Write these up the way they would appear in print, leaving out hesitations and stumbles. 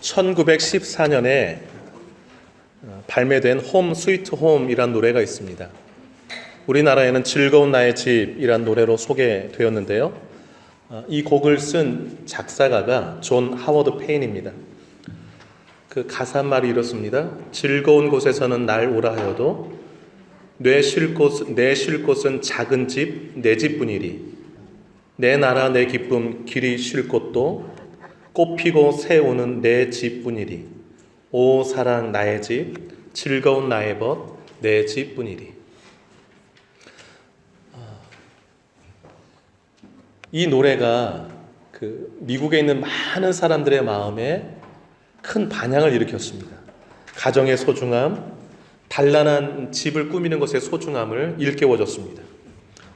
1914년에 발매된 홈 스위트 홈이란 노래가 있습니다. 우리나라에는 즐거운 나의 집이란 노래로 소개되었는데요. 이 곡을 쓴 작사가가 존 하워드 페인입니다. 그 가사말이 이렇습니다. 즐거운 곳에서는 날 오라 하여도 내 쉴 곳은 작은 집, 내 집뿐이리. 내 나라 내 기쁨 길이 쉴 곳도 꽃 피고 새 오는 내 집뿐이리. 오 사랑 나의 집, 즐거운 나의 벗, 내 집뿐이리. 이 노래가 미국에 있는 많은 사람들의 마음에 큰 반향을 일으켰습니다. 가정의 소중함, 단란한 집을 꾸미는 것의 소중함을 일깨워줬습니다.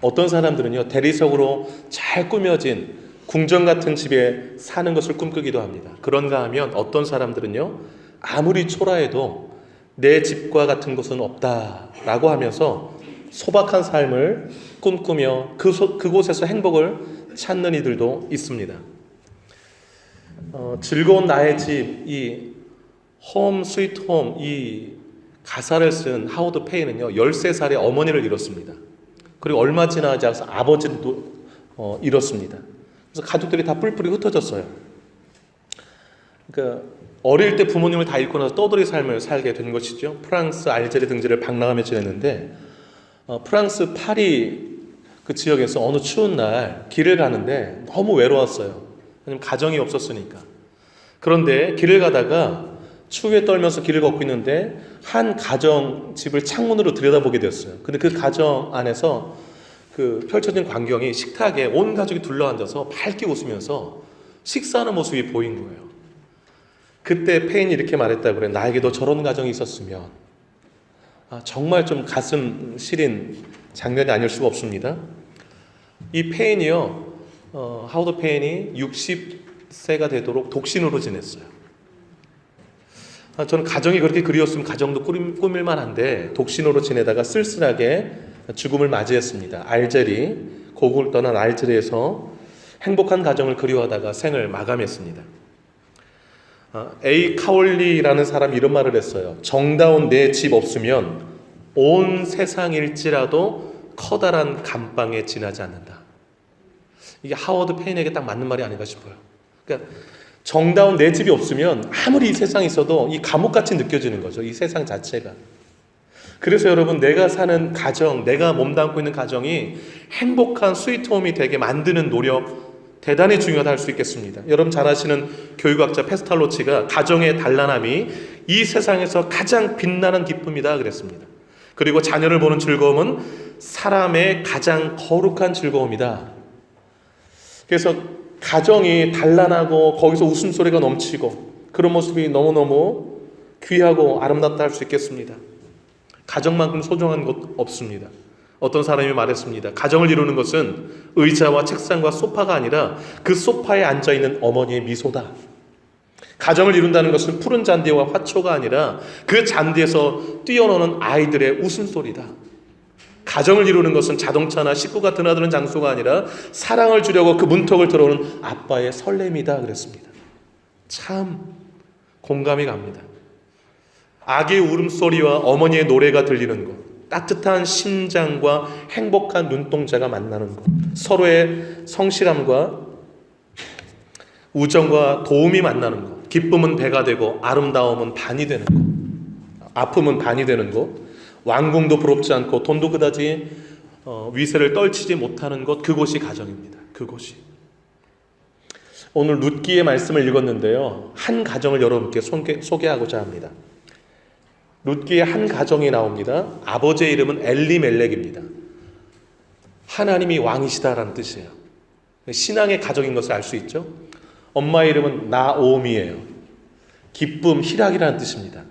어떤 사람들은요, 대리석으로 잘 꾸며진 궁전 같은 집에 사는 것을 꿈꾸기도 합니다. 그런가 하면 어떤 사람들은요, 아무리 초라해도 내 집과 같은 곳은 없다라고 하면서 소박한 삶을 꿈꾸며 그곳에서 행복을 찾는 이들도 있습니다. 즐거운 나의 집, 이 홈 스위트 홈, 이 가사를 쓴 하워드 페인은요, 13살의 어머니를 잃었습니다. 그리고 얼마 지나지 않아서 아버지도 잃었습니다. 그래서 가족들이 다 뿔뿔이 흩어졌어요. 그러니까 어릴 때 부모님을 다 잃고 나서 떠돌이 삶을 살게 된 것이죠. 프랑스 알제리 등지를 방랑하며 지냈는데 프랑스 파리 그 지역에서 어느 추운 날 길을 가는데 너무 외로웠어요. 왜냐면 가정이 없었으니까. 그런데 길을 가다가 추위에 떨면서 길을 걷고 있는데 한 가정 집을 창문으로 들여다보게 됐어요. 근데 그 가정 안에서 펼쳐진 광경이 식탁에 온 가족이 둘러앉아서 밝게 웃으면서 식사하는 모습이 보인 거예요. 그때 페인이 이렇게 말했다고 그래요. 나에게도 저런 가정이 있었으면. 정말 좀 가슴 시린 장면이 아닐 수가 없습니다. 이 페인이요, 하워드 페인이 60세가 되도록 독신으로 지냈어요. 저는 가정이 그렇게 그리웠으면 가정도 꾸밀 만한데 독신으로 지내다가 쓸쓸하게 죽음을 맞이했습니다. 알제리, 고국을 떠난 알제리에서 행복한 가정을 그리워하다가 생을 마감했습니다. A 카올리라는 사람이 이런 말을 했어요. 정다운 내 집 없으면 온 세상일지라도 커다란 감방에 지나지 않는다. 이게 하워드 페인에게 딱 맞는 말이 아닌가 싶어요. 그러니까 정다운 내 집이 없으면 아무리 이 세상에 있어도 이 감옥같이 느껴지는 거죠. 이 세상 자체가. 그래서 여러분, 내가 사는 가정, 내가 몸담고 있는 가정이 행복한 스위트홈이 되게 만드는 노력 대단히 중요하다 할 수 있겠습니다. 여러분 잘 아시는 교육학자 페스탈로치가 가정의 단란함이 이 세상에서 가장 빛나는 기쁨이다 그랬습니다. 그리고 자녀를 보는 즐거움은 사람의 가장 거룩한 즐거움이다. 그래서 가정이 단란하고 거기서 웃음소리가 넘치고 그런 모습이 너무너무 귀하고 아름답다 할 수 있겠습니다. 가정만큼 소중한 곳 없습니다. 어떤 사람이 말했습니다. 가정을 이루는 것은 의자와 책상과 소파가 아니라 그 소파에 앉아있는 어머니의 미소다. 가정을 이룬다는 것은 푸른 잔디와 화초가 아니라 그 잔디에서 뛰어노는 아이들의 웃음소리다. 가정을 이루는 것은 자동차나 식구가 드나드는 장소가 아니라 사랑을 주려고 그 문턱을 들어오는 아빠의 설렘이다 그랬습니다. 참 공감이 갑니다. 아기의 울음소리와 어머니의 노래가 들리는 것, 따뜻한 심장과 행복한 눈동자가 만나는 것, 서로의 성실함과 우정과 도움이 만나는 것, 기쁨은 배가 되고 아름다움은 반이 되는 것, 아픔은 반이 되는 것, 왕궁도 부럽지 않고 돈도 그다지 위세를 떨치지 못하는 것, 그곳이 가정입니다. 그곳이. 오늘 룻기의 말씀을 읽었는데요, 한 가정을 여러분께 소개하고자 합니다. 룻기의 한 가정이 나옵니다. 아버지의 이름은 엘리멜렉입니다. 하나님이 왕이시다라는 뜻이에요. 신앙의 가정인 것을 알 수 있죠. 엄마의 이름은 나오미예요. 기쁨, 희락이라는 뜻입니다.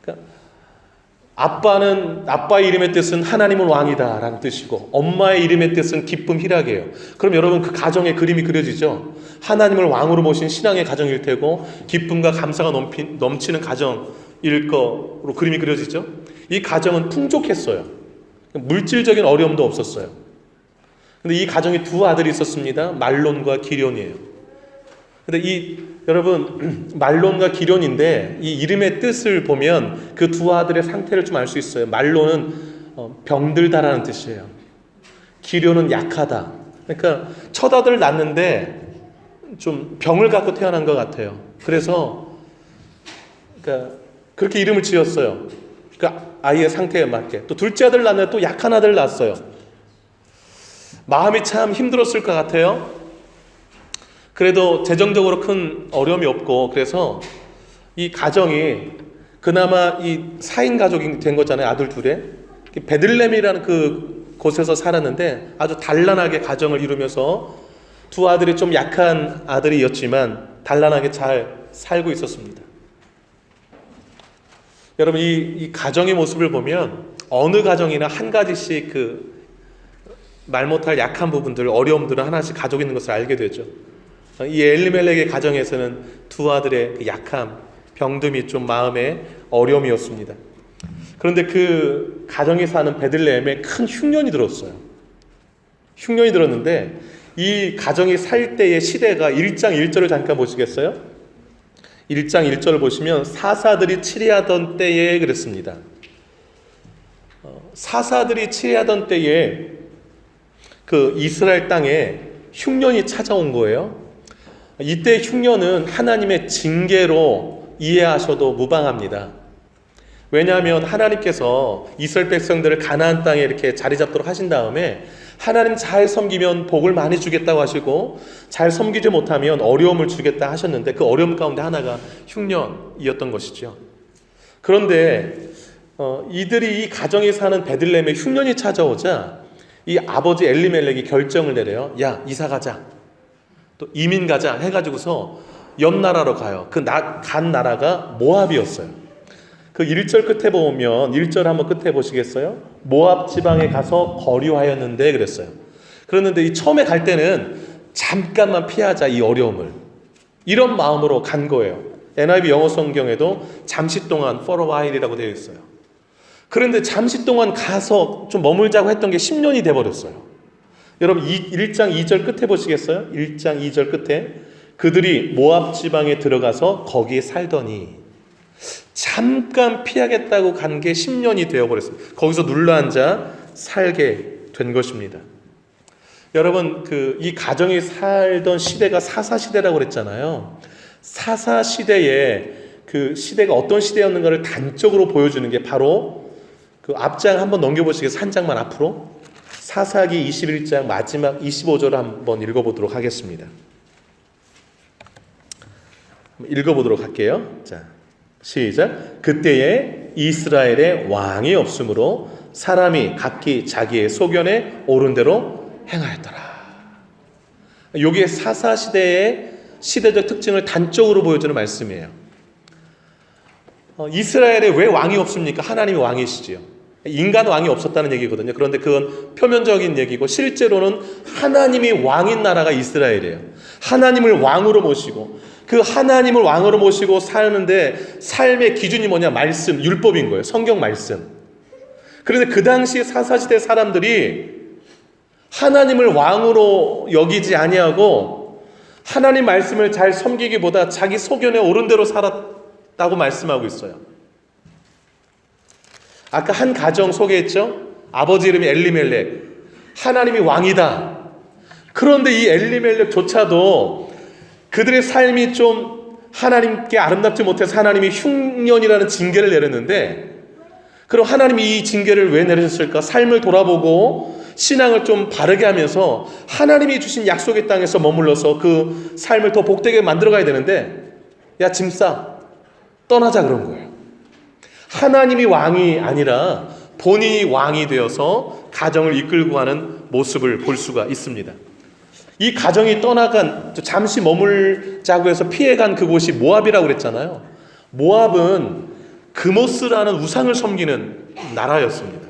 그러니까 아빠의 이름의 뜻은 하나님은 왕이다라는 뜻이고 엄마의 이름의 뜻은 기쁨, 희락이에요. 그럼 여러분 그 가정의 그림이 그려지죠. 하나님을 왕으로 모신 신앙의 가정일 테고 기쁨과 감사가 넘치는 가정일 거로 그림이 그려지죠. 이 가정은 풍족했어요. 물질적인 어려움도 없었어요. 근데 이 가정에 두 아들이 있었습니다. 말론과 기련이에요. 근데 여러분 말론과 기련인데 이 이름의 뜻을 보면 그 두 아들의 상태를 좀 알 수 있어요. 말론은 병들다라는 뜻이에요. 기련은 약하다. 그러니까 첫 아들을 낳는데 좀 병을 갖고 태어난 것 같아요. 그래서 그렇게 이름을 지었어요. 그러니까 아이의 상태에 맞게. 또 둘째 아들 낳는데 또 약한 아들을 낳았어요. 마음이 참 힘들었을 것 같아요. 그래도 재정적으로 큰 어려움이 없고, 그래서 이 가정이 그나마 이 4인 가족이 된 거잖아요. 아들 둘에. 베들레헴이라는 그 곳에서 살았는데 아주 단란하게 가정을 이루면서 두 아들이 좀 약한 아들이었지만 단란하게 잘 살고 있었습니다. 여러분 이 가정의 모습을 보면 어느 가정이나 한 가지씩 말 못할 약한 부분들, 어려움들을 하나씩 가지고 있는 것을 알게 되죠. 이 엘리멜렉의 가정에서는 두 아들의 그 약함, 병듦이 좀 마음의 어려움이었습니다. 그런데 그 가정에 사는 베들레헴에 큰 흉년이 들었어요. 흉년이 들었는데 이 가정이 살 때의 시대가 1장 1절을 잠깐 보시겠어요? 1장 1절을 보시면 사사들이 치리하던 때에 그랬습니다. 사사들이 치리하던 때에 그 이스라엘 땅에 흉년이 찾아온 거예요. 이때 흉년은 하나님의 징계로 이해하셔도 무방합니다. 왜냐하면 하나님께서 이스라엘 백성들을 가나안 땅에 이렇게 자리 잡도록 하신 다음에 하나님 잘 섬기면 복을 많이 주겠다고 하시고 잘 섬기지 못하면 어려움을 주겠다 하셨는데 그 어려움 가운데 하나가 흉년이었던 것이죠. 그런데 이들이 이 가정에 사는 베들레헴에 흉년이 찾아오자 이 아버지 엘리멜렉이 결정을 내려요. 야, 이사 가자. 또 이민 가자 해가지고서 옆 나라로 가요. 간 나라가 모압이었어요. 그 1절 끝에 보면 1절 한번 끝에 보시겠어요? 모압 지방에 가서 거류하였는데 그랬어요. 그랬는데 이 처음에 갈 때는 잠깐만 피하자 이 어려움을, 이런 마음으로 간 거예요. NIV 영어 성경에도 잠시 동안 for a while이라고 되어 있어요. 그런데 잠시 동안 가서 좀 머물자고 했던 게 10년이 돼버렸어요. 여러분 1장 2절 끝에 보시겠어요? 1장 2절 끝에 그들이 모압 지방에 들어가서 거기에 살더니, 잠깐 피하겠다고 간 게 10년이 되어버렸습니다. 거기서 눌러앉아 살게 된 것입니다. 여러분 이 가정이 살던 시대가 사사시대라고 그랬잖아요. 사사시대에 그 시대가 어떤 시대였는가를 단적으로 보여주는 게 바로 그 앞장 한번 넘겨보시겠어요? 한 장만 앞으로. 사사기 21장 마지막 25절을 한번 읽어보도록 하겠습니다. 읽어보도록 할게요. 자, 시작. 그때에 이스라엘에 왕이 없으므로 사람이 각기 자기의 소견에 옳은 대로 행하였더라. 이게 사사시대의 시대적 특징을 단적으로 보여주는 말씀이에요. 이스라엘에 왜 왕이 없습니까? 하나님이 왕이시지요. 인간 왕이 없었다는 얘기거든요. 그런데 그건 표면적인 얘기고 실제로는 하나님이 왕인 나라가 이스라엘이에요. 하나님을 왕으로 모시고 그 하나님을 왕으로 모시고 사는데 삶의 기준이 뭐냐? 말씀, 율법인 거예요. 성경 말씀. 그런데 그 당시 사사시대 사람들이 하나님을 왕으로 여기지 아니하고 하나님 말씀을 잘 섬기기보다 자기 소견에 옳은 대로 살았다고 말씀하고 있어요. 아까 한 가정 소개했죠? 아버지 이름이 엘리멜렉. 하나님이 왕이다. 그런데 이 엘리멜렉조차도 그들의 삶이 좀 하나님께 아름답지 못해서 하나님이 흉년이라는 징계를 내렸는데, 그럼 하나님이 이 징계를 왜 내리셨을까? 삶을 돌아보고 신앙을 좀 바르게 하면서 하나님이 주신 약속의 땅에서 머물러서 그 삶을 더 복되게 만들어가야 되는데, 야, 짐 싸, 떠나자 그런 거예요. 하나님이 왕이 아니라 본인이 왕이 되어서 가정을 이끌고 가는 모습을 볼 수가 있습니다. 이 가정이 떠나간, 잠시 머물자고 해서 피해간 그곳이 모압이라고 그랬잖아요. 모압은 그모스라는 우상을 섬기는 나라였습니다.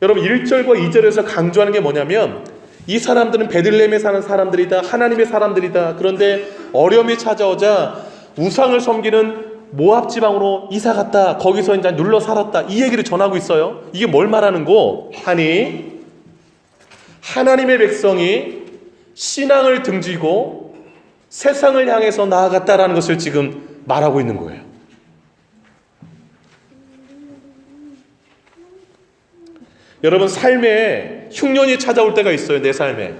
여러분 1절과 2절에서 강조하는 게 뭐냐면, 이 사람들은 베들레헴에 사는 사람들이다, 하나님의 사람들이다. 그런데 어려움이 찾아오자 우상을 섬기는 모압 지방으로 이사 갔다, 거기서 이제 눌러 살았다, 이 얘기를 전하고 있어요. 이게 뭘 말하는 거 하니, 하나님의 백성이 신앙을 등지고 세상을 향해서 나아갔다라는 것을 지금 말하고 있는 거예요. 여러분, 삶에 흉년이 찾아올 때가 있어요. 내 삶에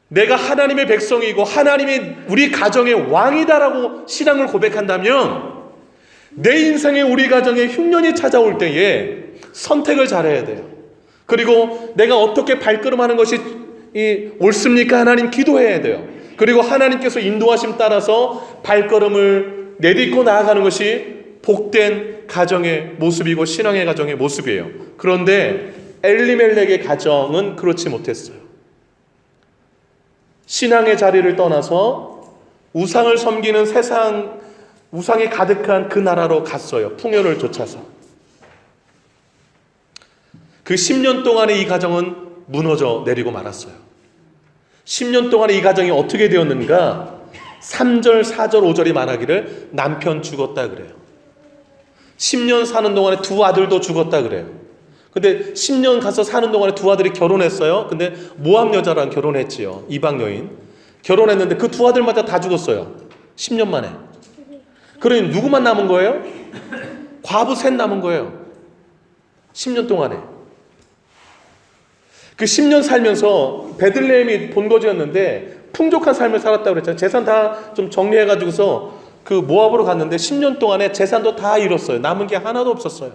내가 하나님의 백성이고 하나님이 우리 가정의 왕이다라고 신앙을 고백한다면 내 인생에 우리 가정에 흉년이 찾아올 때에 선택을 잘해야 돼요. 그리고 내가 어떻게 발걸음하는 것이 옳습니까? 하나님 기도해야 돼요. 그리고 하나님께서 인도하심 따라서 발걸음을 내딛고 나아가는 것이 복된 가정의 모습이고 신앙의 가정의 모습이에요. 그런데 엘리멜렉의 가정은 그렇지 못했어요. 신앙의 자리를 떠나서 우상을 섬기는 세상, 우상이 가득한 그 나라로 갔어요. 풍요를 쫓아서. 그 10년 동안에 이 가정은 무너져 내리고 말았어요. 10년 동안에 이 가정이 어떻게 되었는가? 3절, 4절, 5절이 말하기를 남편 죽었다 그래요. 10년 사는 동안에 두 아들도 죽었다 그래요. 근데 10년 가서 사는 동안에 두 아들이 결혼했어요. 근데 모압 여자랑 결혼했지요. 이방 여인. 결혼했는데 그 두 아들마다 다 죽었어요. 10년 만에. 그러니 누구만 남은 거예요? 과부 셋 남은 거예요. 10년 동안에. 그 10년 살면서 베들레헴이 본거지였는데 풍족한 삶을 살았다고 그랬잖아요. 재산 다 좀 정리해가지고서 그 모압으로 갔는데 10년 동안에 재산도 다 잃었어요. 남은 게 하나도 없었어요.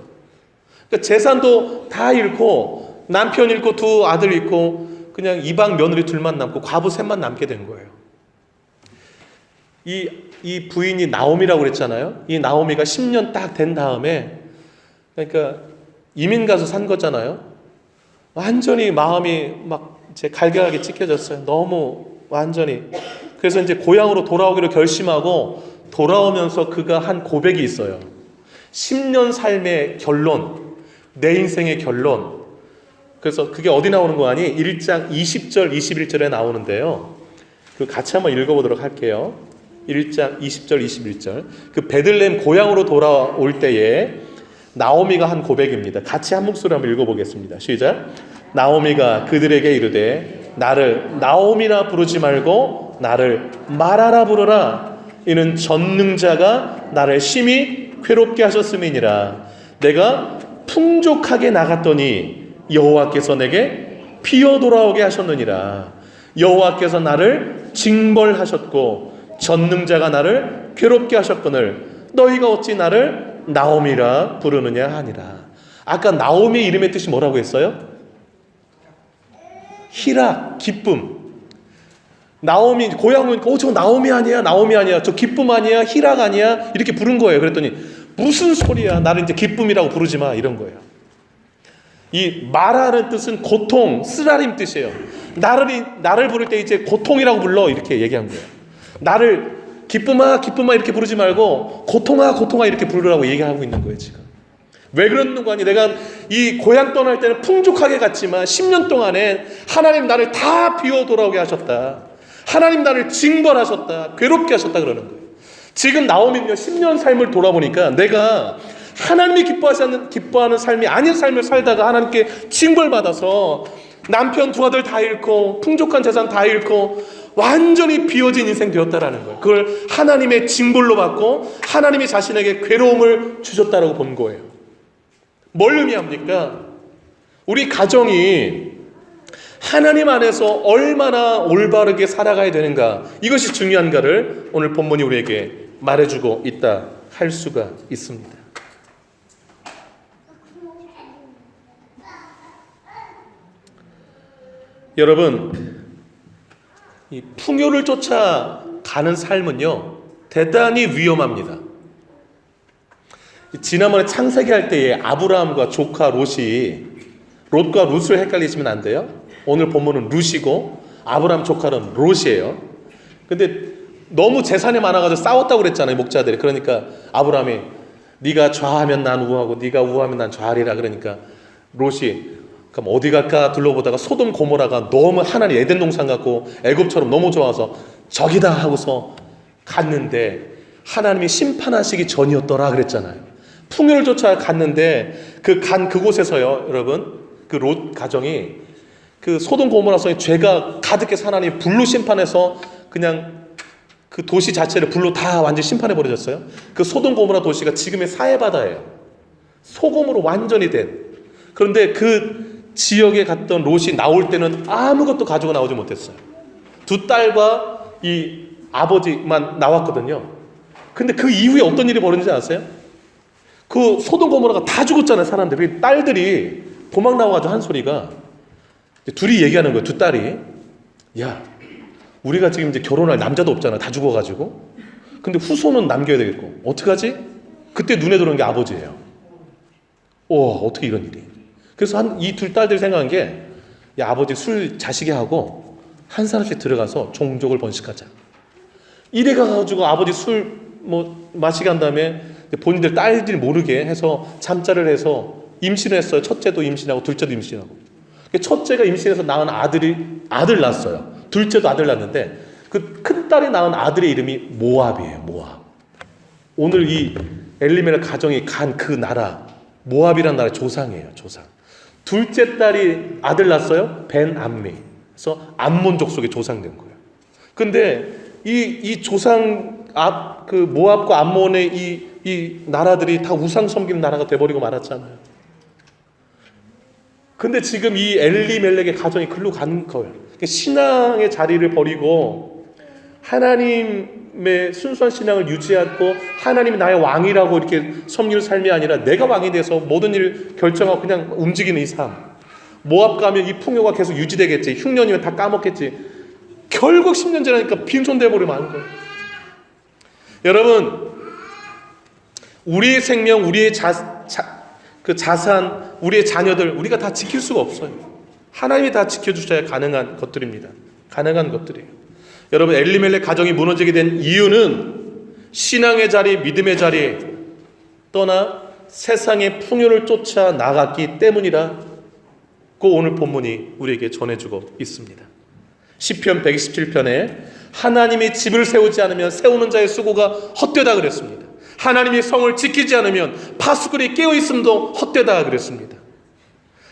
그러니까 재산도 다 잃고 남편 잃고 두 아들 잃고 그냥 이방 며느리 둘만 남고 과부 셋만 남게 된 거예요. 이 부인이 나오미라고 그랬잖아요. 이 나오미가 10년 딱 된 다음에 그러니까 이민 가서 산 거잖아요. 완전히 마음이 막 제 갈갈하게 찢겨졌어요. 너무 완전히. 그래서 이제 고향으로 돌아오기로 결심하고 돌아오면서 그가 한 고백이 있어요. 10년 삶의 결론, 내 인생의 결론. 그래서 그게 어디 나오는 거 아니? 1장 20절, 21절에 나오는데요. 그 같이 한번 읽어보도록 할게요. 1장 20절, 21절. 그 베들레헴 고향으로 돌아올 때에 나오미가 한 고백입니다. 같이 한 목소리로 한번 읽어보겠습니다. 시작. 나오미가 그들에게 이르되 나를 나오미라 부르지 말고 나를 마라라 부르라. 이는 전능자가 나를 심히 괴롭게 하셨음이니라. 내가 풍족하게 나갔더니 여호와께서 내게 피어 돌아오게 하셨느니라. 여호와께서 나를 징벌하셨고 전능자가 나를 괴롭게 하셨거늘 너희가 어찌 나를 나오미라 부르느냐 하니라. 아까 나오미 이름의 뜻이 뭐라고 했어요? 희락, 기쁨. 나오미 고향은 저 나오미 아니야, 나오미 아니야, 저 기쁨 아니야, 희락 아니야 이렇게 부른 거예요. 그랬더니 무슨 소리야, 나를 이제 기쁨이라고 부르지 마 이런 거예요. 이 마라는 뜻은 고통, 쓰라림 뜻이에요. 나를 부를 때 이제 고통이라고 불러 이렇게 얘기한 거예요. 나를 기쁨아 기쁨아 이렇게 부르지 말고 고통아 고통아 이렇게 부르라고 얘기하고 있는 거예요 지금. 왜 그러는 거 아니? 내가 이 고향 떠날 때는 풍족하게 갔지만 10년 동안에 하나님 나를 다 비워 돌아오게 하셨다. 하나님 나를 징벌하셨다. 괴롭게 하셨다 그러는 거예요. 지금 나오면요 10년 삶을 돌아보니까 내가 하나님이 기뻐하는 삶이 아닌 삶을 살다가 하나님께 징벌받아서 남편 두 아들 다 잃고 풍족한 재산 다 잃고 완전히 비워진 인생 되었다라는 거예요. 그걸 하나님의 징벌로 받고 하나님이 자신에게 괴로움을 주셨다라고 본 거예요. 뭘 의미합니까? 우리 가정이 하나님 안에서 얼마나 올바르게 살아가야 되는가, 이것이 중요한가를 오늘 본문이 우리에게 말해주고 있다 할 수가 있습니다. 여러분, 이 풍요를 쫓아가는 삶은요 대단히 위험합니다. 지난번에 창세기 할 때에 아브라함과 조카 롯과 룻을 헷갈리시면 안 돼요. 오늘 본문은 룻이고 아브라함 조카는 롯이에요. 근데 너무 재산이 많아가지고 싸웠다고 그랬잖아요 목자들이. 그러니까 아브라함이 네가 좌하면 난 우하고 네가 우하면 난 좌하리라. 그러니까 롯이 그럼 어디 갈까 둘러보다가 소돔 고모라가 너무 하나님 에덴 동산 같고 애굽처럼 너무 좋아서 저기다 하고서 갔는데 하나님이 심판하시기 전이었더라 그랬잖아요. 풍요를 쫓아 갔는데 그곳에서요 여러분, 그 롯 가정이 그 소돔 고모라 성에 죄가 가득해서 하나님이 불로 심판해서 그냥 그 도시 자체를 불로 다 완전히 심판해 버려졌어요. 그 소돔 고모라 도시가 지금의 사해바다예요. 소금으로 완전히 된. 그런데 그 지역에 갔던 롯이 나올 때는 아무것도 가지고 나오지 못했어요. 두 딸과 이 아버지만 나왔거든요. 근데 그 이후에 어떤 일이 벌어진지 아세요? 그 소돔 고모라가 다 죽었잖아요, 사람들이. 딸들이 도망 나와가지고 한 소리가, 둘이 얘기하는 거예요, 두 딸이. 야, 우리가 지금 이제 결혼할 남자도 없잖아, 다 죽어가지고. 근데 후손은 남겨야 되겠고, 어떡하지? 그때 눈에 들어오는 게 아버지예요. 어떻게 이런 일이. 그래서 이 두 딸들이 생각한 게, 야, 아버지 술 자시게 하고 한 사람씩 들어가서 종족을 번식하자. 이래 가가지고 아버지 술 마시게 한 다음에 본인들 딸들이 모르게 해서 잠자를 해서 임신을 했어요. 첫째도 임신하고 둘째도 임신하고. 첫째가 임신해서 낳은 아들 낳았어요. 둘째도 아들 낳았는데 그 큰 딸이 낳은 아들의 이름이 모압이에요. 모압. 오늘 이 엘리멜렉 가정이 간 그 나라, 모압이라는 나라의 조상이에요. 조상. 둘째 딸이 아들 낳았어요. 벤 암미. 그래서 암몬족 속의 조상된 거예요. 근데 이 조상 그 모압과 암몬의 이 나라들이 다 우상 섬기는 나라가 돼버리고 말았잖아요. 근데 지금 이 엘리멜렉의 가정이 글로 간 거예요. 신앙의 자리를 버리고 하나님의 순수한 신앙을 유지하고 하나님이 나의 왕이라고 이렇게 섬기는 삶이 아니라 내가 왕이 돼서 모든 일을 결정하고 그냥 움직이는 이 삶. 모압 가면 이 풍요가 계속 유지되겠지. 흉년이면 다 까먹겠지. 결국 10년 지나니까 빈손돼 버리면 안 거예요. 여러분, 우리의 생명, 우리의 자산, 우리의 자녀들 우리가 다 지킬 수가 없어요. 하나님이 다 지켜주셔야 가능한 것들입니다. 가능한 것들이에요. 여러분, 엘리멜렉 가정이 무너지게 된 이유는 신앙의 자리, 믿음의 자리 떠나 세상의 풍요를 쫓아 나갔기 때문이라고 오늘 본문이 우리에게 전해주고 있습니다. 시편 127편에 하나님이 집을 세우지 않으면 세우는 자의 수고가 헛되다 그랬습니다. 하나님이 성을 지키지 않으면 파수꾼이 깨어있음도 헛되다 그랬습니다.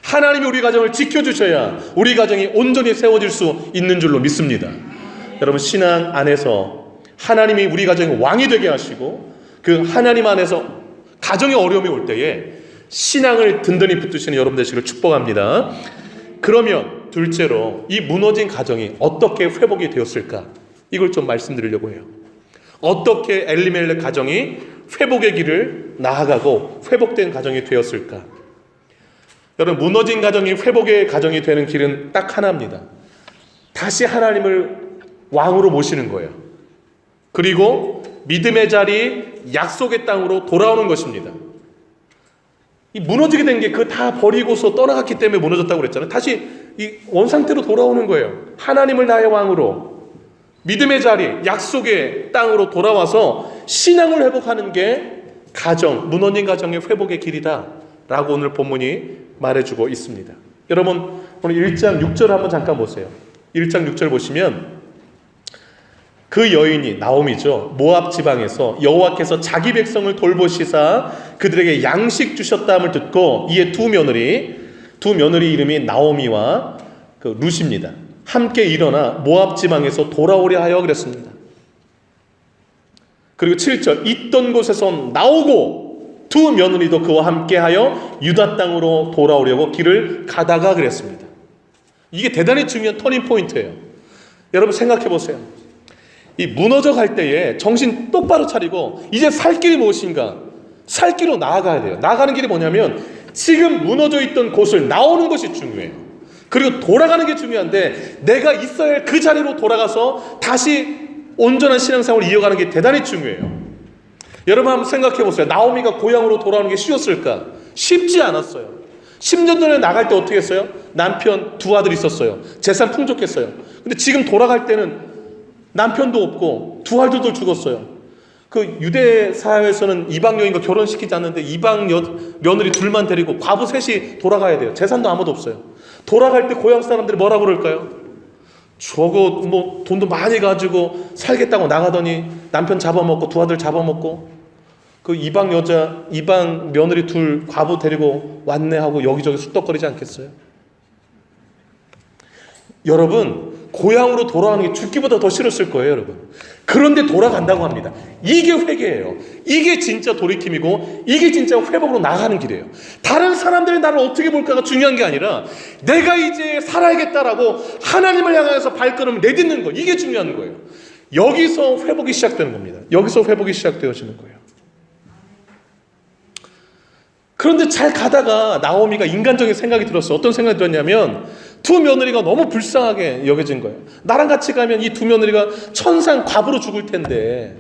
하나님이 우리 가정을 지켜주셔야 우리 가정이 온전히 세워질 수 있는 줄로 믿습니다. 여러분, 신앙 안에서 하나님이 우리 가정의 왕이 되게 하시고 그 하나님 안에서 가정의 어려움이 올 때에 신앙을 든든히 붙드시는 여러분 되시기를 축복합니다. 그러면 둘째로 이 무너진 가정이 어떻게 회복이 되었을까? 이걸 좀 말씀드리려고 해요. 어떻게 엘리멜렉 가정이 회복의 길을 나아가고 회복된 가정이 되었을까? 여러분, 무너진 가정이 회복의 가정이 되는 길은 딱 하나입니다. 다시 하나님을 왕으로 모시는 거예요. 그리고 믿음의 자리, 약속의 땅으로 돌아오는 것입니다. 이 무너지게 된 게 그 다 버리고서 떠나갔기 때문에 무너졌다고 그랬잖아요. 다시 이 원상태로 돌아오는 거예요. 하나님을 나의 왕으로, 믿음의 자리, 약속의 땅으로 돌아와서 신앙을 회복하는 게 가정, 무너진 가정의 회복의 길이다 라고 오늘 본문이 말해주고 있습니다. 여러분, 오늘 1장 6절 한번 잠깐 보세요. 1장 6절 보시면 그 여인이 나오미죠. 모압 지방에서 여호와께서 자기 백성을 돌보시사 그들에게 양식 주셨다함을 듣고 이에 두 며느리 이름이 나오미와 그 룻입니다. 함께 일어나 모압 지방에서 돌아오려 하여 그랬습니다. 그리고 7절 있던 곳에서 나오고 두 며느리도 그와 함께하여 유다 땅으로 돌아오려고 길을 가다가 그랬습니다. 이게 대단히 중요한 터닝 포인트예요. 여러분 생각해 보세요. 이 무너져 갈 때에 정신 똑바로 차리고 이제 살 길이 무엇인가? 살 길로 나아가야 돼요. 나아가는 길이 뭐냐면 지금 무너져 있던 곳을 나오는 것이 중요해요. 그리고 돌아가는 게 중요한데 내가 있어야 할 그 자리로 돌아가서 다시 온전한 신앙생활을 이어가는 게 대단히 중요해요. 여러분 한번 생각해 보세요. 나오미가 고향으로 돌아오는 게 쉬웠을까? 쉽지 않았어요. 10년 전에 나갈 때 어떻게 했어요? 남편 두 아들이 있었어요. 재산 풍족했어요. 근데 지금 돌아갈 때는 남편도 없고 두 아들도 죽었어요. 그 유대 사회에서는 이방 여인과 결혼시키지 않는데 이방 며느리 둘만 데리고 과부 셋이 돌아가야 돼요. 재산도 아무도 없어요. 돌아갈 때 고향 사람들이 뭐라고 그럴까요? 저거 뭐 돈도 많이 가지고 살겠다고 나가더니 남편 잡아먹고 두 아들 잡아먹고 그 이방 며느리 둘 과부 데리고 왔네 하고 여기저기 쑥덕거리지 않겠어요? 여러분, 고향으로 돌아가는 게 죽기보다 더 싫었을 거예요, 여러분. 그런데 돌아간다고 합니다. 이게 회개예요. 이게 진짜 돌이킴이고 이게 진짜 회복으로 나가는 길이에요. 다른 사람들이 나를 어떻게 볼까가 중요한 게 아니라 내가 이제 살아야겠다라고 하나님을 향해서 발걸음을 내딛는 거, 이게 중요한 거예요. 여기서 회복이 시작되는 겁니다. 여기서 회복이 시작되어지는 거예요. 그런데 잘 가다가 나오미가 인간적인 생각이 들었어요. 어떤 생각이 들었냐면 두 며느리가 너무 불쌍하게 여겨진 거예요. 나랑 같이 가면 이 두 며느리가 천상 과부로 죽을 텐데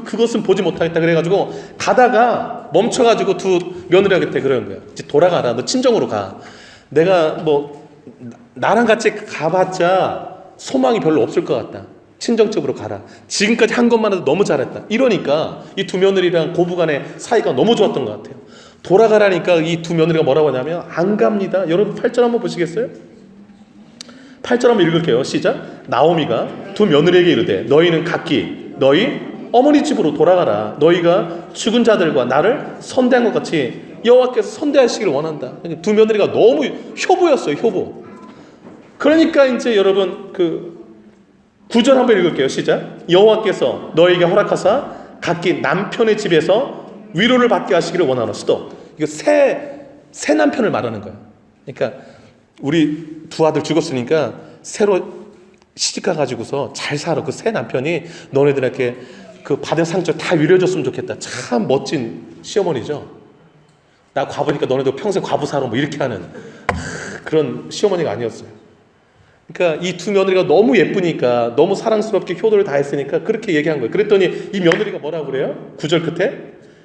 그것은 보지 못하겠다. 그래가지고 가다가 멈춰가지고 두 며느리한테 그러는 거야. 이제 돌아가라. 너 친정으로 가. 내가 나랑 같이 가봤자 소망이 별로 없을 것 같다. 친정집으로 가라. 지금까지 한 것만 해도 너무 잘했다. 이러니까 이 두 며느리랑 고부간의 사이가 너무 좋았던 것 같아요. 돌아가라니까 이 두 며느리가 뭐라고 하냐면 안 갑니다. 여러분 8절 한번 보시겠어요? 8절 한번 읽을게요. 시작. 나오미가 두 며느리에게 이르되 너희는 각기 너희 어머니 집으로 돌아가라. 너희가 죽은 자들과 나를 선대한 것 같이 여호와께서 선대하시기를 원한다. 두 며느리가 너무 효부였어요. 효부. 그러니까 이제 여러분 9절 한번 읽을게요. 시작. 여호와께서 너희에게 허락하사 각기 남편의 집에서 위로를 받게 하시기를 원하노스도. 이거 새 남편을 말하는 거야. 그러니까 우리 두 아들 죽었으니까 새로 시집가 가지고서 잘 살아. 그 새 남편이 너네들에게 그 받은 상처 다 위로해줬으면 좋겠다. 참 멋진 시어머니죠. 나 과부니까 너네도 평생 과부 살아. 뭐 이렇게 하는 그런 시어머니가 아니었어요. 그러니까 이 두 며느리가 너무 예쁘니까 너무 사랑스럽게 효도를 다했으니까 그렇게 얘기한 거예요. 그랬더니 이 며느리가 뭐라고 그래요? 9절 끝에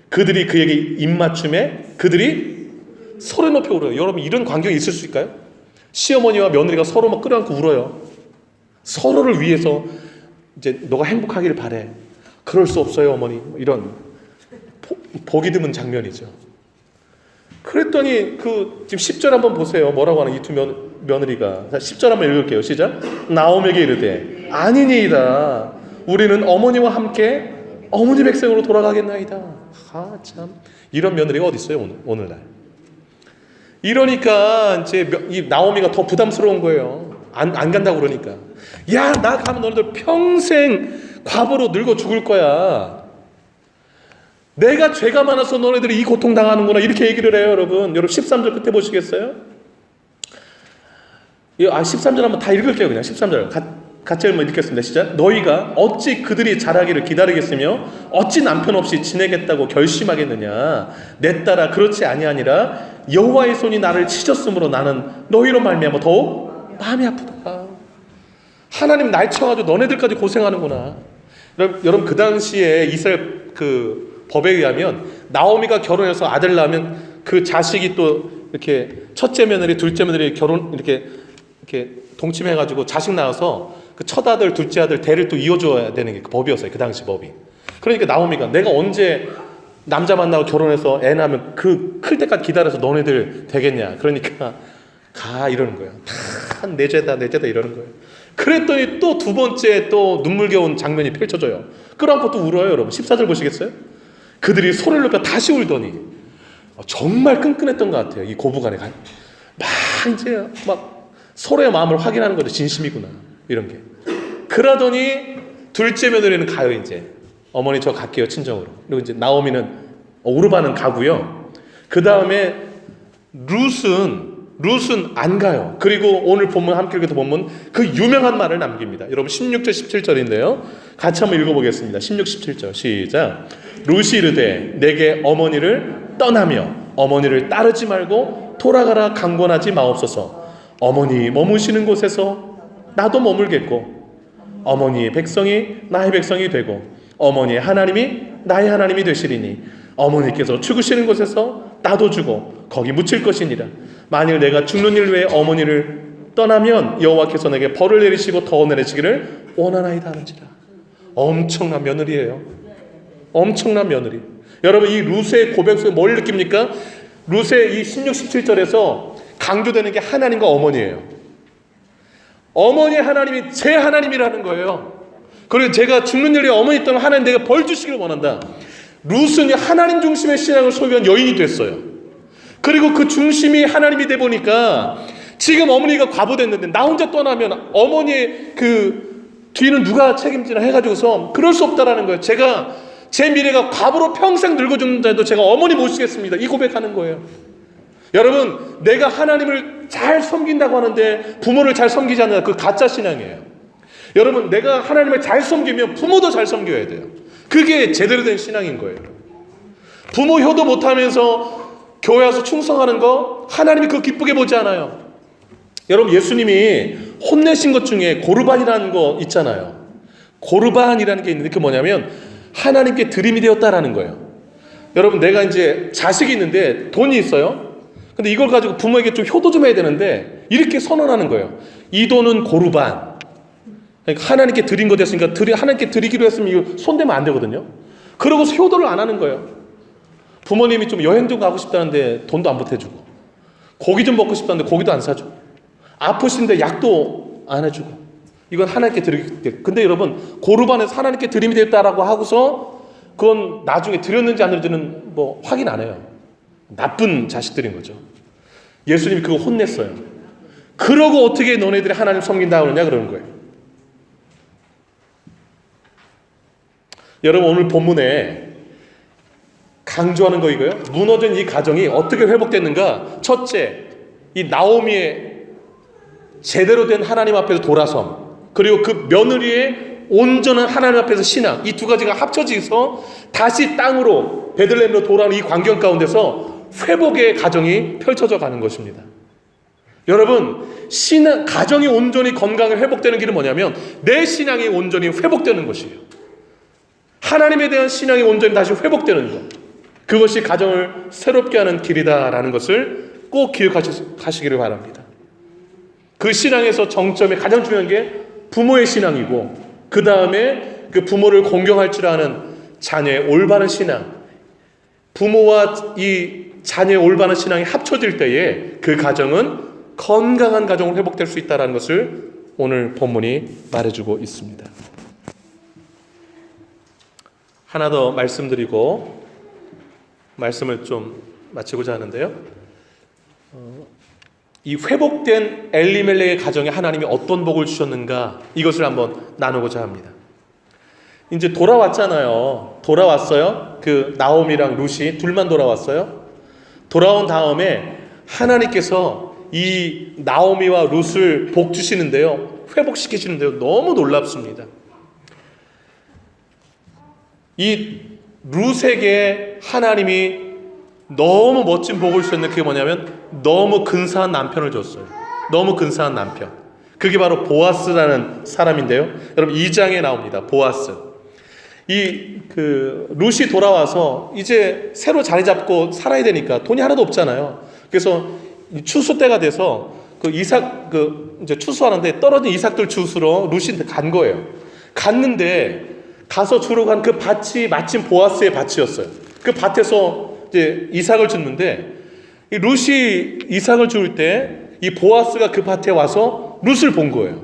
그들이 그에게 입맞춤에 그들이 소리 높여 울어요. 여러분 이런 광경이 있을 수 있을까요? 시어머니와 며느리가 서로 막 끌어안고 울어요. 서로를 위해서 이제 너가 행복하기를 바래. 그럴 수 없어요 어머니. 이런 보기 드문 장면이죠. 그랬더니 지금 10절 한번 보세요. 뭐라고 하는 이 두 며느리가. 10절 한번 읽을게요. 시작. 나오미에게 이르되 아니니이다. 우리는 어머니와 함께 어머니 백성으로 돌아가겠나이다. 참 이런 며느리가 어디 있어요 오늘날. 이러니까 이제 이 나오미가 더 부담스러운 거예요. 안 간다고 그러니까. 야, 나 가면 너네들 평생 과부로 늙어 죽을 거야. 내가 죄가 많아서 너네들이 이 고통 당하는구나. 이렇게 얘기를 해요, 여러분. 여러분 13절 끝에 보시겠어요? 13절 한번 다 읽을게요. 그냥 13절 같이 한번 읽겠습니다. 시작. 너희가 어찌 그들이 자라기를 기다리겠으며 어찌 남편 없이 지내겠다고 결심하겠느냐. 내 딸아 그렇지 아니하니라. 여호와의 손이 나를 치셨으므로 나는 너희로 말미암아 더욱 마음이 아프다. 하나님 날 쳐가지고 너네들까지 고생하는구나. 여러분 그 당시에 이스라엘 법에 의하면 나오미가 결혼해서 아들 낳으면 그 자식이 또 이렇게 첫째 며느리, 둘째 며느리 결혼 이렇게 동침해가지고 자식 낳아서 그 첫 아들, 둘째 아들 대를 또 이어줘야 되는 게 그 법이었어요. 그 당시 법이. 그러니까 나오미가 내가 언제 남자 만나고 결혼해서 애 낳으면 클 때까지 기다려서 너네들 되겠냐. 그러니까 가 이러는 거예요. 다 내 죄다 이러는 거예요. 그랬더니 또 두 번째 또 눈물겨운 장면이 펼쳐져요. 끌어안고 또 울어요, 여러분. 14절 보시겠어요? 그들이 소리를 높여 다시 울더니 정말 끈끈했던 것 같아요. 이 고부간에 이제 서로의 마음을 확인하는 거죠. 진심이구나 이런 게. 그러더니 둘째 며느리는 가요. 이제 어머니 저 갈게요 친정으로. 그리고 이제 나오미는 오르바는 가고요. 그 다음에 룻은 안 가요. 그리고 오늘 본문 함께 읽어도 본문 그 유명한 말을 남깁니다. 여러분 16절 17절인데요. 같이 한번 읽어보겠습니다. 16, 17절 시작. 룻이 이르되 내게 어머니를 떠나며 어머니를 따르지 말고 돌아가라 강권하지 마옵소서. 어머니 머무시는 곳에서 나도 머물겠고 어머니의 백성이 나의 백성이 되고 어머니의 하나님이 나의 하나님이 되시리니 어머니께서 죽으시는 곳에서 나도 죽어 거기 묻힐 것이니라. 만일 내가 죽는 일 외에 어머니를 떠나면 여호와께서 내게 벌을 내리시고 더 내리시기를 원하나이다 하는지라. 엄청난 며느리예요. 엄청난 며느리. 여러분 이 룻의 고백 속에 뭘 느낍니까? 룻의 이 16, 17절에서 강조되는 게 하나님과 어머니예요. 어머니 하나님이 제 하나님이라는 거예요. 그리고 제가 죽는 일에 어머니 떠나면 하나님 내가 벌 주시기를 원한다. 룻은 하나님 중심의 신앙을 소유한 여인이 됐어요. 그리고 그 중심이 하나님이 돼 보니까 지금 어머니가 과부됐는데 나 혼자 떠나면 어머니의 그 뒤는 누가 책임지나 해가지고서 그럴 수 없다라는 거예요. 제가 제 미래가 과부로 평생 늙어 죽는다도 제가 어머니 모시겠습니다. 이 고백하는 거예요. 여러분, 내가 하나님을 잘 섬긴다고 하는데 부모를 잘 섬기지 않는 그 가짜 신앙이에요. 여러분, 내가 하나님을 잘 섬기면 부모도 잘 섬겨야 돼요. 그게 제대로 된 신앙인 거예요. 부모 효도 못하면서 교회 와서 충성하는 거 하나님이 그거 기쁘게 보지 않아요. 여러분, 예수님이 혼내신 것 중에 고르반이라는 거 있잖아요. 고르반이라는 게 있는데 그게 뭐냐면 하나님께 드림이 되었다라는 거예요. 여러분, 내가 이제 자식이 있는데 돈이 있어요. 근데 이걸 가지고 부모에게 좀 효도 좀 해야 되는데 이렇게 선언하는 거예요. 이 돈은 고르반. 그러니까 하나님께 드린 거 됐으니까 하나님께 드리기로 했으면 이거 손대면 안 되거든요. 그러고서 효도를 안 하는 거예요. 부모님이 좀 여행 좀 가고 싶다는데 돈도 안 보태주고, 고기 좀 먹고 싶다는데 고기도 안 사주고, 아프신데 약도 안 해주고, 이건 하나님께 드리기 때. 근데 여러분, 고르반에서 하나님께 드림이 됐다라고 하고서 그건 나중에 드렸는지 안 드렸는지는 뭐 확인 안 해요. 나쁜 자식들인 거죠. 예수님이 그거 혼냈어요. 그러고 어떻게 너네들이 하나님 섬긴다 그러냐 그러는 거예요. 여러분, 오늘 본문에 강조하는 거 이거예요. 무너진 이 가정이 어떻게 회복됐는가? 첫째, 이 나오미의 제대로 된 하나님 앞에서 돌아섬, 그리고 그 며느리의 온전한 하나님 앞에서 신앙, 이 두 가지가 합쳐져서 다시 땅으로 베들레헴으로 돌아오는 이 광경 가운데서 회복의 가정이 펼쳐져 가는 것입니다. 여러분, 가정이 온전히 건강을 회복되는 길은 뭐냐면 내 신앙이 온전히 회복되는 것이에요. 하나님에 대한 신앙이 온전히 다시 회복되는 것, 그것이 가정을 새롭게 하는 길이다라는 것을 꼭 기억하시기를 바랍니다. 그 신앙에서 정점이 가장 중요한 게 부모의 신앙이고, 그 다음에 그 부모를 공경할 줄 아는 자녀의 올바른 신앙, 부모와 이 자녀의 올바른 신앙이 합쳐질 때에 그 가정은 건강한 가정으로 회복될 수 있다는 것을 오늘 본문이 말해주고 있습니다. 하나 더 말씀드리고 말씀을 좀 마치고자 하는데요. 이 회복된 엘리멜렉의 가정에 하나님이 어떤 복을 주셨는가, 이것을 한번 나누고자 합니다. 이제 돌아왔잖아요. 돌아왔어요. 그 나오미랑 룻이 둘만 돌아왔어요. 돌아온 다음에 하나님께서 이 나오미와 룻을 복 주시는데요, 회복시키시는데요, 너무 놀랍습니다. 이 룻에게 하나님이 너무 멋진 복을 주셨는데 그게 뭐냐면 너무 근사한 남편을 줬어요. 너무 근사한 남편. 그게 바로 보아스라는 사람인데요. 여러분, 2장에 나옵니다. 보아스. 룻이 돌아와서 이제 새로 자리 잡고 살아야 되니까 돈이 하나도 없잖아요. 그래서 추수 때가 돼서 이제 추수하는데 떨어진 이삭들 주스로 룻이 간 거예요. 갔는데 가서 주러 간 그 밭이 마침 보아스의 밭이었어요. 그 밭에서 이제 이삭을 줍는데 이 룻이 이삭을 줄 때 이 보아스가 그 밭에 와서 룻을 본 거예요.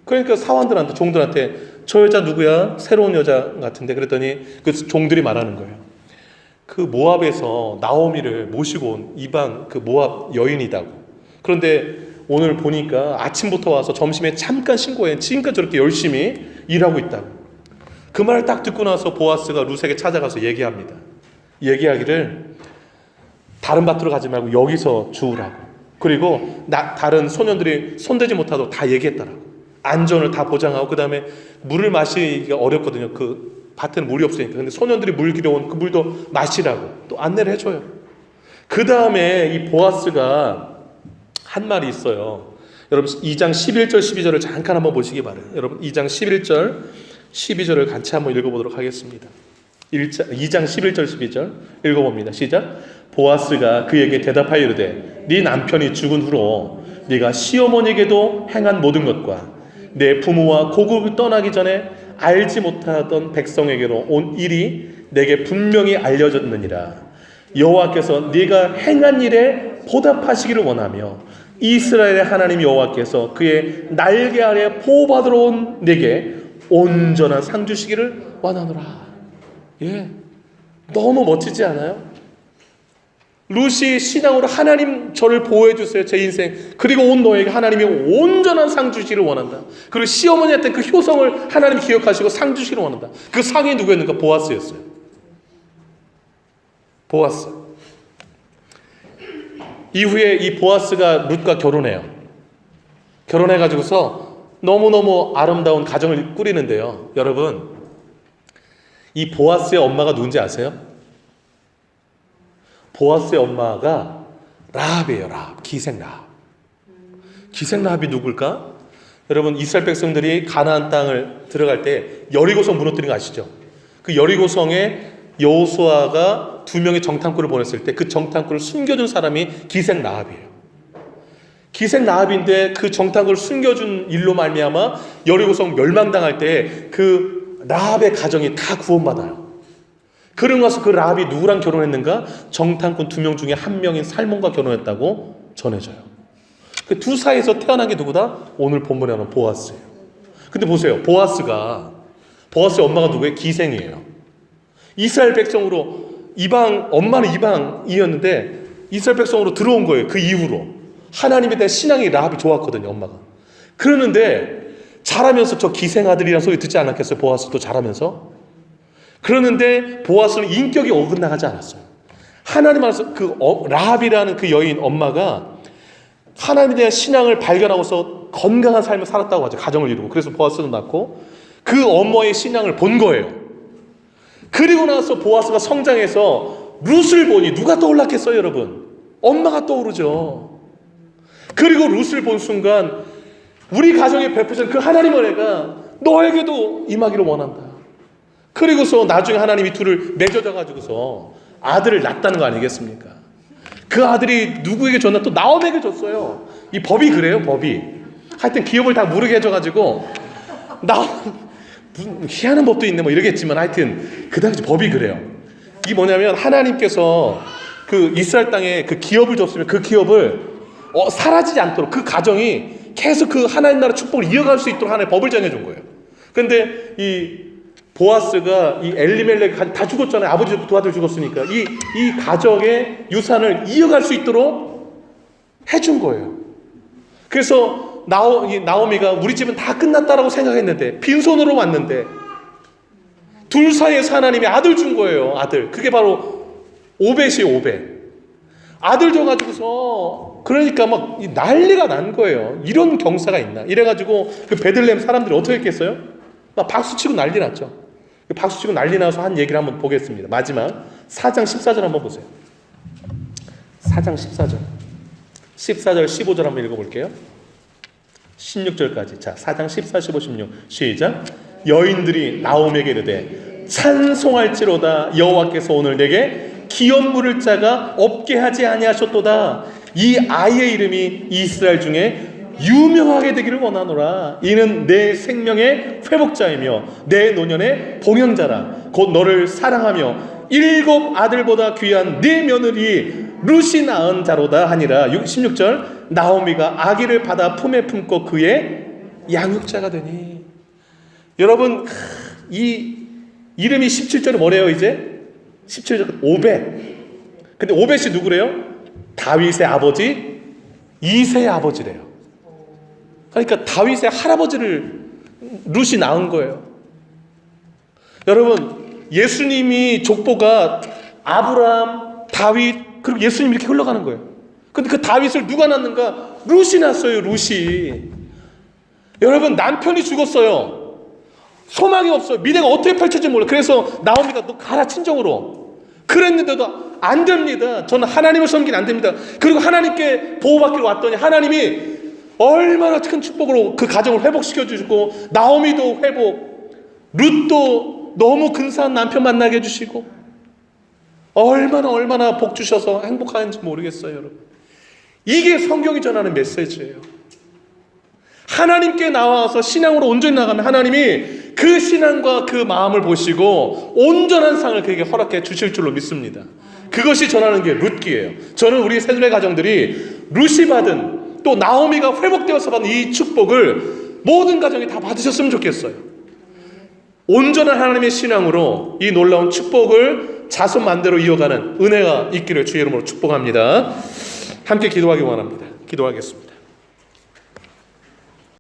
그러니까 사원들한테, 종들한테 저 여자 누구야? 새로운 여자 같은데. 그랬더니 그 종들이 말하는 거예요. 그 모압에서 나오미를 모시고 온 이방 그 모압 여인이다고. 그런데 오늘 보니까 아침부터 와서 점심에 잠깐 신고해. 지금까지 저렇게 열심히 일하고 있다고. 그 말을 딱 듣고 나서 보아스가 룻에게 찾아가서 얘기합니다. 얘기하기를 다른 밭으로 가지 말고 여기서 주우라고. 그리고 다른 소년들이 손대지 못하도록 다 얘기했다라고. 안전을 다 보장하고, 그 다음에 물을 마시기가 어렵거든요. 그 밭에는 물이 없으니까. 근데 소년들이 물 길어온 그 물도 마시라고 또 안내를 해줘요. 그 다음에 이 보아스가 한 말이 있어요. 여러분, 2장 11절 12절을 잠깐 한번 보시기 바라요. 여러분, 2장 11절 12절을 같이 한번 읽어보도록 하겠습니다. 2장 11절 12절 읽어봅니다. 시작. 보아스가 그에게 대답하여 이르되 네 남편이 죽은 후로 네가 시어머니에게도 행한 모든 것과 내 부모와 고국을 떠나기 전에 알지 못하던 백성에게로 온 일이 내게 분명히 알려졌느니라. 여호와께서 네가 행한 일에 보답하시기를 원하며 이스라엘의 하나님 여호와께서 그의 날개 아래 보호받으러 온 내게 온전한 상 주시기를 원하노라. 예, 너무 멋지지 않아요? 룻이 신앙으로 하나님 저를 보호해 주세요. 제 인생. 그리고 온 너에게 하나님이 온전한 상 주시기를 원한다. 그리고 시어머니한테 그 효성을 하나님 기억하시고 상 주시기를 원한다. 그 상이 누구였는가? 보아스였어요. 보아스. 이후에 이 보아스가 룻과 결혼해요. 결혼해가지고서 너무너무 아름다운 가정을 꾸리는데요. 여러분, 이 보아스의 엄마가 누군지 아세요? 보아스의 엄마가 라합이에요. 라합. 기생 라합. 기생 라합이 누굴까? 여러분, 이스라엘 백성들이 가나안 땅을 들어갈 때 여리고성 무너뜨린 거 아시죠? 그 여리고성에 여호수아가 2명의 정탐꾼을 보냈을 때 그 정탐꾼을 숨겨준 사람이 기생 라합이에요. 기생 라합인데 그 정탐꾼을 숨겨준 일로 말미암아 여리고성 멸망당할 때 그 라합의 가정이 다 구원받아요. 그러고 나서 그 라합이 누구랑 결혼했는가? 정탐꾼 2명 중에 한 명인 살몬과 결혼했다고 전해져요. 그 두 사이에서 태어난 게 누구다? 오늘 본문에 나오는 보아스예요. 근데 보세요. 보아스의 엄마가 누구예요? 기생이에요. 이스라엘 백성으로 엄마는 이방이었는데 이스라엘 백성으로 들어온 거예요. 그 이후로. 하나님에 대한 신앙이 라합이 좋았거든요, 엄마가. 그러는데 자라면서 저 기생 아들이라는 소리 듣지 않았겠어요? 보아스도 자라면서. 그러는데 보아스는 인격이 어긋나가지 않았어요. 하나님 안에서 라합이라는 그 여인 엄마가 하나님에 대한 신앙을 발견하고서 건강한 삶을 살았다고 하죠. 가정을 이루고. 그래서 보아스도 낳고 그 어머의 신앙을 본 거예요. 그리고 나서 보아스가 성장해서 룻을 보니 누가 떠올랐겠어요, 여러분? 엄마가 떠오르죠. 그리고 룻을 본 순간 우리 가정에 베푸신 그 하나님 은혜가 너에게도 임하기를 원한다. 그리고서 나중에 하나님이 둘을 맺어져 가지고서 아들을 낳았다는 거 아니겠습니까? 그 아들이 누구에게 줬나? 또 나옴에게 줬어요. 이 법이 그래요, 법이. 하여튼 기업을 다 모르게 해줘가지고 무슨 희한한 법도 있네 뭐 이러겠지만 하여튼 그 당시 법이 그래요. 이게 뭐냐면 하나님께서 그 이스라엘 땅에 그 기업을 줬으면 그 기업을 사라지지 않도록 그 가정이 계속 그 하나님 나라 축복을 이어갈 수 있도록 하나님의 법을 정해준 거예요. 근데 이 보아스가 이 엘리멜렉 다 죽었잖아요. 아버지 두 아들 죽었으니까 이 가정의 유산을 이어갈 수 있도록 해준 거예요. 그래서 나오미가 우리 집은 다 끝났다라고 생각했는데 빈손으로 왔는데 둘 사이에서 하나님이 아들 준 거예요. 아들. 그게 바로 오벳이에요. 오벳. 아들 줘가지고서 그러니까 막 난리가 난 거예요. 이런 경사가 있나? 이래가지고 그 베들레헴 사람들이 어떻게 했겠어요? 막 박수치고 난리 났죠. 박수치고 난리 나서 한 얘기를 한번 보겠습니다. 마지막 4장 14절 한번 보세요. 4장 14절 15절 한번 읽어볼게요. 16절까지. 자, 4장 14, 15, 16 시작. 여인들이 나옴에게 이르되 찬송할지로다 여호와께서 오늘 내게 기업 물을 자가 없게 하지 아니하셨도다. 이 아이의 이름이 이스라엘 중에 유명하게 되기를 원하노라. 이는 내 생명의 회복자이며 내 노년의 봉영자라. 곧 너를 사랑하며 7 아들보다 귀한 네 며느리 룻이 낳은 자로다 하니라. 16절 나오미가 아기를 받아 품에 품고 그의 양육자가 되니. 여러분 이 이름이 17절에 뭐래요 이제? 17절 오벳. 근데 오벳이 누구래요? 다윗의 아버지 이새의 아버지래요. 그러니까 다윗의 할아버지를 룻이 낳은 거예요. 여러분 예수님이 족보가 아브라함, 다윗 그리고 예수님 이렇게 흘러가는 거예요. 근데 그 다윗을 누가 낳는가? 룻이 낳았어요. 룻이. 여러분 남편이 죽었어요. 소망이 없어요. 미래가 어떻게 펼쳐질지 몰라요. 그래서 나오미가 너 가라 친정으로. 그랬는데도 안 됩니다. 저는 하나님을 섬기는 안 됩니다. 그리고 하나님께 보호받기로 왔더니 하나님이 얼마나 큰 축복으로 그 가정을 회복시켜 주시고 나오미도 회복, 룻도 너무 근사한 남편 만나게 해주시고 얼마나 복 주셔서 행복한지 모르겠어요. 여러분 이게 성경이 전하는 메시지예요. 하나님께 나와서 신앙으로 온전히 나가면 하나님이 그 신앙과 그 마음을 보시고 온전한 상을 그에게 허락해 주실 줄로 믿습니다. 그것이 전하는 게 룻기예요. 저는 우리 새누리 가정들이 룻이 받은 또 나오미가 회복되어서 받은 이 축복을 모든 가정이 다 받으셨으면 좋겠어요. 온전한 하나님의 신앙으로 이 놀라운 축복을 자손 만대로 이어가는 은혜가 있기를 주의 이름으로 축복합니다. 함께 기도하기 원합니다. 기도하겠습니다.